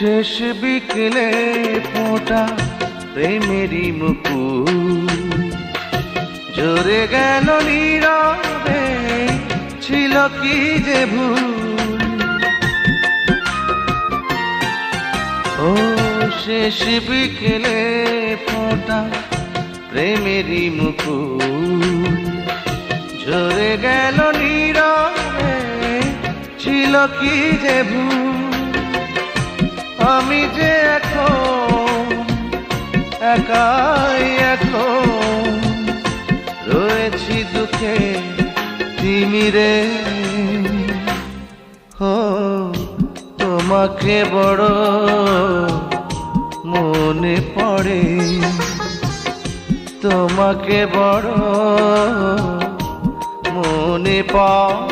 শেষ বিকেলে ফোঁটা প্রেমেরই মুকুল ঝরে গেল নীরবে, ছিল কি যে ভুল। ও শেষ বিকেলে ফোঁটা প্রেমেরই মুকুল ঝরে গেল নীরবে, ছিল কি যে ভুল। আমি যে এখন একাই রয়েছি দুঃখে তিমিরে। ও তোমাকে বড় মনে পড়ে, তোমাকে বড় মনে পড়ে।